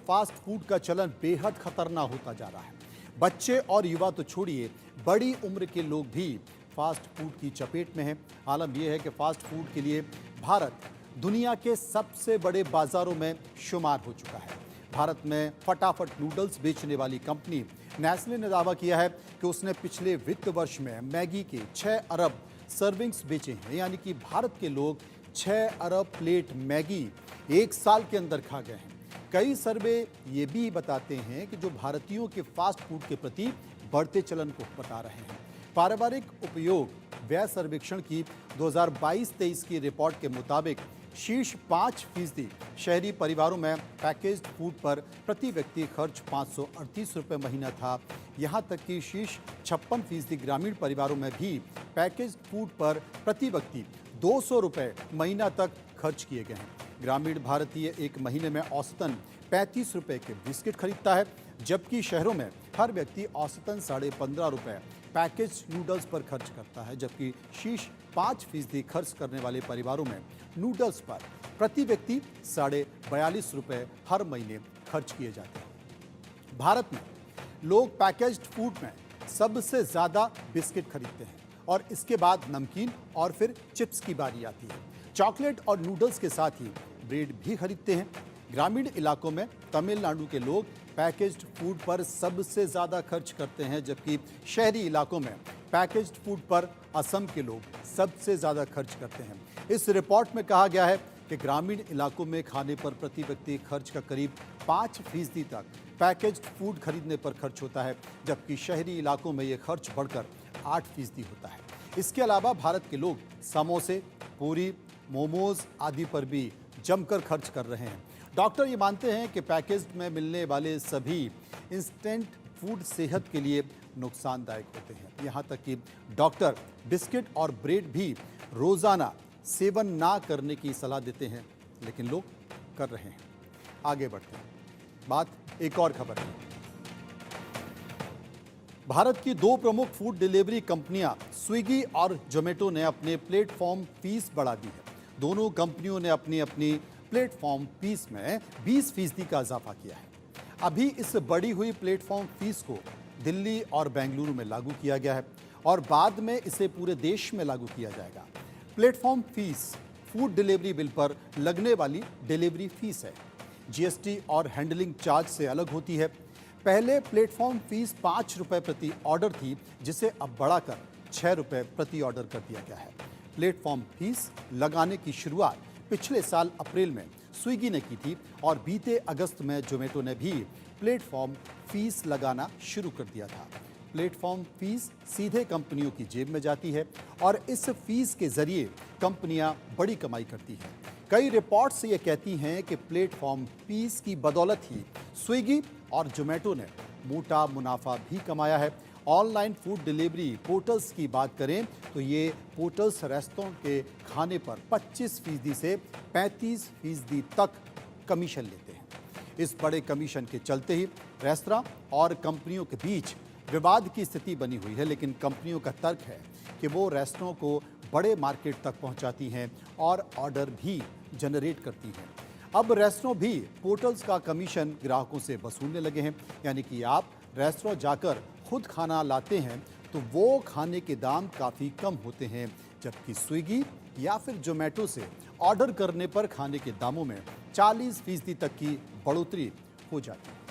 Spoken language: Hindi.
फास्ट फूड का चलन बेहद खतरनाक होता जा रहा है। बच्चे और युवा तो छोड़िए, बड़ी उम्र के लोग भी फास्ट फूड की चपेट में हैं। आलम यह है कि फास्ट फूड के लिए भारत दुनिया के सबसे बड़े बाजारों में शुमार हो चुका है। भारत में फटाफट नूडल्स बेचने वाली कंपनी नेस्ले ने दावा किया है कि उसने पिछले वित्त वर्ष में मैगी के 6 अरब सर्विंग्स बेचे हैं, यानी कि भारत के लोग 6 अरब प्लेट मैगी एक साल के अंदर खा गए हैं। कई सर्वे ये भी बताते हैं कि जो भारतीयों के फास्ट फूड के प्रति बढ़ते चलन को बता रहे हैं। पारिवारिक उपयोग व्यय सर्वेक्षण की 2022-23 की रिपोर्ट के मुताबिक शीर्ष 5% शहरी परिवारों में पैकेज्ड फूड पर प्रति व्यक्ति खर्च 538 रुपये महीना था। यहाँ तक कि शीर्ष 56% ग्रामीण परिवारों में भी पैकेज्ड फूड पर प्रति व्यक्ति 200 रुपये महीना तक खर्च किए गए हैं। ग्रामीण भारतीय एक महीने में औसतन 35 रुपये के बिस्किट खरीदता है, जबकि शहरों में हर व्यक्ति औसतन 15.5 रुपये पैकेज नूडल्स पर खर्च करता है। जबकि शीर्ष 5% खर्च करने वाले परिवारों में नूडल्स पर प्रति व्यक्ति 42.5 रुपये हर महीने खर्च किए जाते हैं। भारत में लोग पैकेज्ड फूड में सबसे ज़्यादा बिस्किट खरीदते हैं और इसके बाद नमकीन और फिर चिप्स की बारी आती है। चॉकलेट और नूडल्स के साथ ही ब्रेड भी खरीदते हैं। ग्रामीण इलाकों में तमिलनाडु के लोग पैकेज्ड फूड पर सबसे ज़्यादा खर्च करते हैं, जबकि शहरी इलाकों में पैकेज्ड फूड पर असम के लोग सबसे ज़्यादा खर्च करते हैं। इस रिपोर्ट में कहा गया है कि ग्रामीण इलाकों में खाने पर प्रति व्यक्ति खर्च का करीब 5% तक पैकेज्ड फूड खरीदने पर खर्च होता है, जबकि शहरी इलाकों में ये खर्च बढ़कर 8% होता है। इसके अलावा भारत के लोग समोसे, पूरी, मोमोज आदि पर भी जमकर खर्च कर रहे हैं। डॉक्टर ये मानते हैं कि पैकेज्ड में मिलने वाले सभी इंस्टेंट फूड सेहत के लिए नुकसानदायक होते हैं। यहाँ तक कि डॉक्टर बिस्किट और ब्रेड भी रोज़ाना सेवन ना करने की सलाह देते हैं, लेकिन लोग कर रहे हैं। आगे बढ़ते हैं, बात एक और खबर है। भारत की 2 प्रमुख फूड डिलीवरी कंपनियां स्विगी और जोमेटो ने अपने प्लेटफॉर्म फीस बढ़ा दी है। दोनों कंपनियों ने अपनी अपनी प्लेटफॉर्म फीस में 20% का इजाफा किया है। अभी इस बढ़ी हुई प्लेटफॉर्म फीस को दिल्ली और बेंगलुरु में लागू किया गया है और बाद में इसे पूरे देश में लागू किया जाएगा। Platform fees food delivery bill पर लगने वाली डिलीवरी फीस है। जीएसटी और हैंडलिंग चार्ज से अलग होती है। पहले प्लेटफॉर्म फीस 5 रुपये प्रति ऑर्डर थी, जिसे अब बढ़ाकर 6 रुपये प्रति ऑर्डर कर दिया गया है। प्लेटफॉर्म फीस लगाने की शुरुआत पिछले साल अप्रैल में स्विगी ने की थी और बीते अगस्त में जोमेटो ने भी प्लेटफॉर्म फीस लगाना शुरू कर दिया था। प्लेटफॉर्म फीस सीधे कंपनियों की जेब में जाती है और इस फीस के जरिए कंपनियां बड़ी कमाई करती हैं। कई रिपोर्ट्स ये कहती हैं कि प्लेटफॉर्म फीस की बदौलत ही स्विगी और जोमेटो ने मोटा मुनाफा भी कमाया है। ऑनलाइन फूड डिलीवरी पोर्टल्स की बात करें तो ये पोर्टल्स रेस्तरां के खाने पर 25% से 35% तक कमीशन लेते हैं। इस बड़े कमीशन के चलते ही रेस्तरां और कंपनियों के बीच विवाद की स्थिति बनी हुई है, लेकिन कंपनियों का तर्क है कि वो रेस्तरां को बड़े मार्केट तक पहुंचाती हैं और ऑर्डर भी जनरेट करती हैं। अब रेस्तरां भी पोर्टल्स का कमीशन ग्राहकों से वसूलने लगे हैं, यानी कि आप रेस्तरां जाकर खुद खाना लाते हैं तो वो खाने के दाम काफ़ी कम होते हैं, जबकि स्विगी या फिर जोमेटो से ऑर्डर करने पर खाने के दामों में 40% तक की बढ़ोतरी हो जाती है।